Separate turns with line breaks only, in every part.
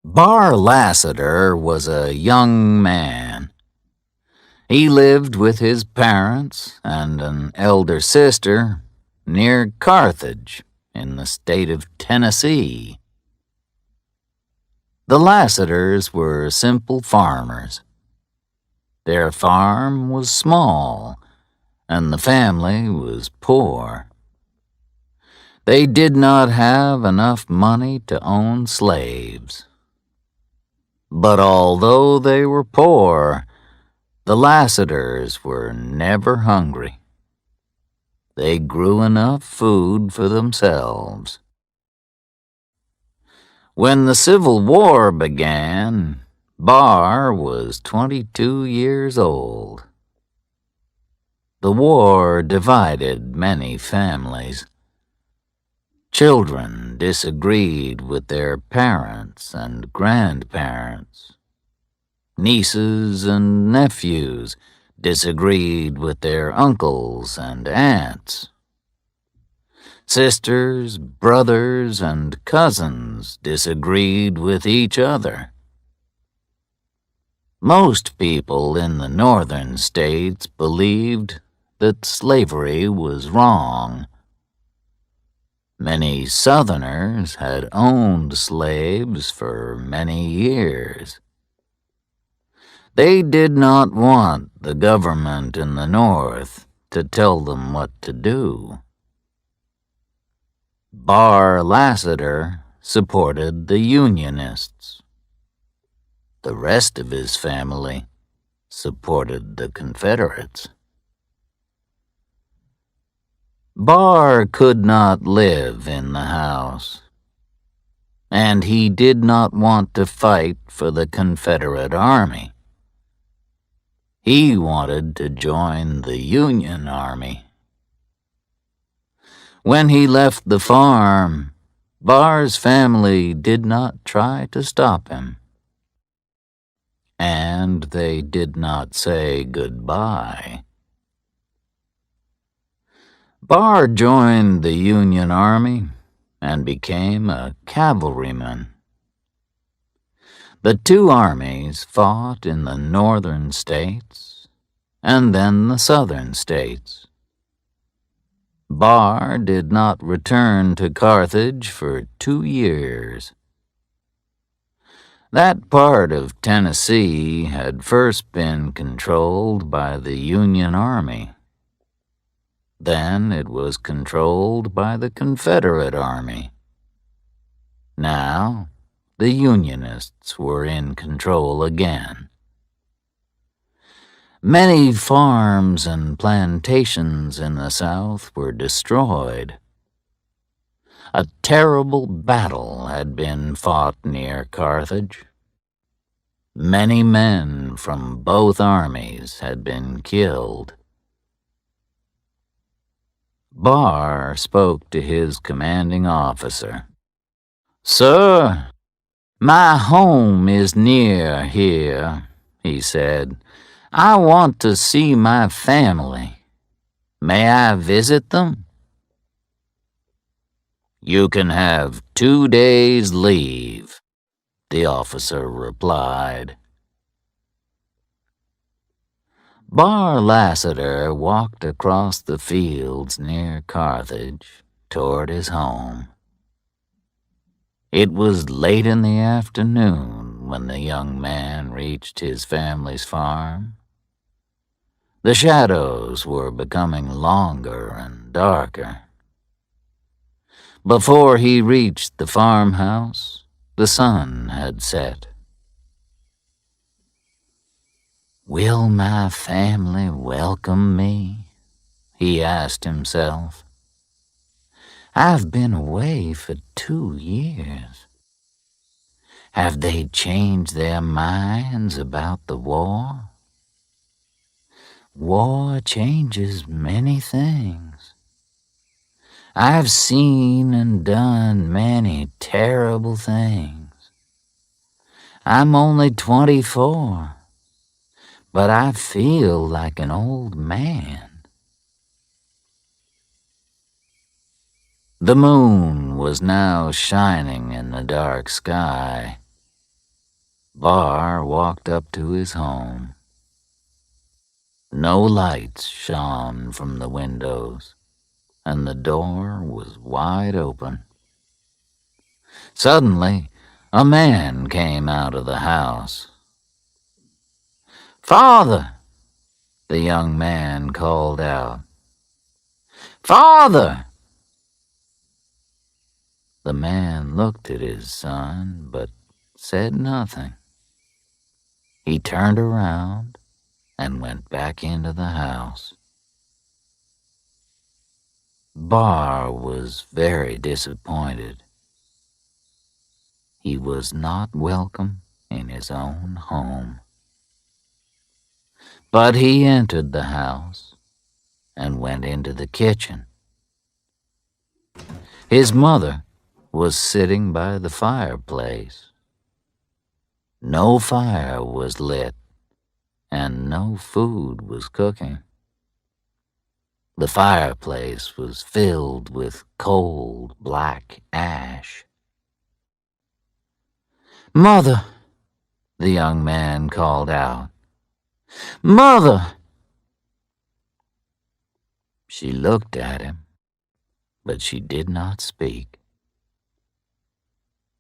Bar Lassiter was a young man. He lived with his parents and an elder sister near Carthage in the state of Tennessee. The Lassiters were simple farmers. Their farm was small, and the family was poor. They did not have enough money to own slaves. But although they were poor, the Lassiters were never hungry. They grew enough food for themselves. When the Civil War began, Bar was 22 years old. The war divided many families. Children disagreed with their parents and grandparents. Nieces and nephews disagreed with their uncles and aunts. Sisters, brothers, and cousins disagreed with each other. Most people in the northern states believed that slavery was wrong. Many Southerners had owned slaves for many years. They did not want the government in the North to tell them what to do. Bar Lassiter supported the Unionists. The rest of his family supported the Confederates. Bar could not live in the house, and he did not want to fight for the Confederate Army. He wanted to join the Union Army. When he left the farm, Bar's family did not try to stop him. And they did not say goodbye. Bar joined the Union Army and became a cavalryman. The two armies fought in the northern states and then the southern states. Bar did not return to Carthage for 2 years. That part of Tennessee had first been controlled by the Union Army. Then it was controlled by the Confederate Army. Now, the Unionists were in control again. Many farms and plantations in the South were destroyed. A terrible battle had been fought near Carthage. Many men from both armies had been killed. Bar spoke to his commanding officer. "Sir, my home is near here," he said. "I want to see my family. May I visit them?" "You can have 2 days' leave," the officer replied. Bar Lassiter walked across the fields near Carthage toward his home. It was late in the afternoon when the young man reached his family's farm. The shadows were becoming longer and darker. Before he reached the farmhouse, the sun had set. "Will my family welcome me?" he asked himself. "I've been away for 2 years. Have they changed their minds about the war? War changes many things. I've seen and done many terrible things. I'm only 24. But I feel like an old man." The moon was now shining in the dark sky. Bar walked up to his home. No lights shone from the windows, and the door was wide open. Suddenly, a man came out of the house. "Father!" the young man called out. "Father!" The man looked at his son, but said nothing. He turned around and went back into the house. Bar was very disappointed. He was not welcome in his own home. But he entered the house and went into the kitchen. His mother was sitting by the fireplace. No fire was lit, and no food was cooking. The fireplace was filled with cold, black ash. "Mother!" the young man called out. "Mother!" She looked at him, but she did not speak.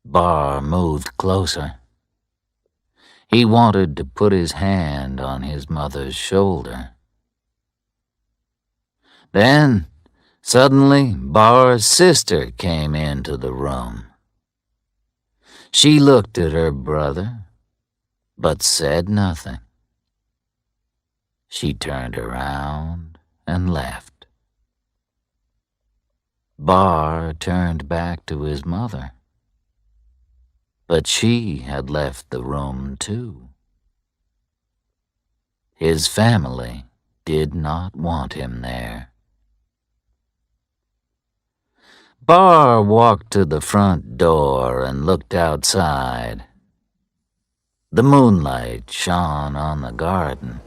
Bar moved closer. He wanted to put his hand on his mother's shoulder. Then, suddenly, Bar's sister came into the room. She looked at her brother, but said nothing. She turned around and left. Bar turned back to his mother, but she had left the room too. His family did not want him there. Bar walked to the front door and looked outside. The moonlight shone on the garden.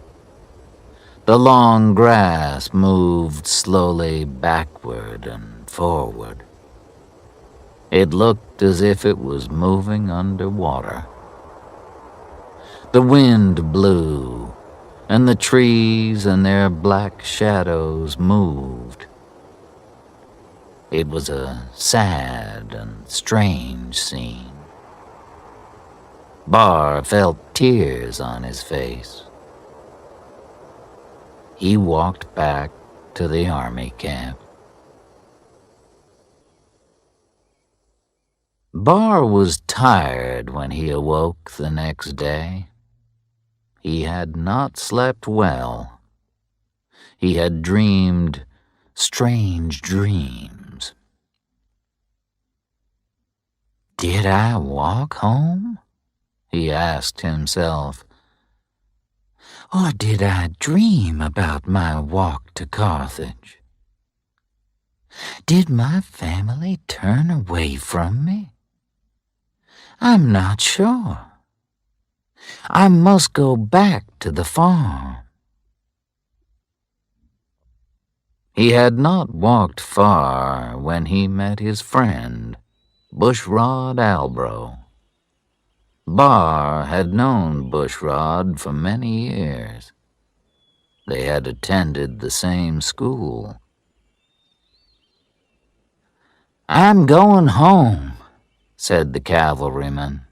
The long grass moved slowly backward and forward. It looked as if it was moving underwater. The wind blew, and the trees and their black shadows moved. It was a sad and strange scene. Bar felt tears on his face. He walked back to the army camp. Bar was tired when he awoke the next day. He had not slept well. He had dreamed strange dreams. "Did I walk home?" he asked himself. "Or did I dream about my walk to Carthage? Did my family turn away from me? I'm not sure. I must go back to the farm." He had not walked far when he met his friend, Bushrod Albro. Bar had known Bushrod for many years. They had attended the same school. "I'm going home," said the cavalryman.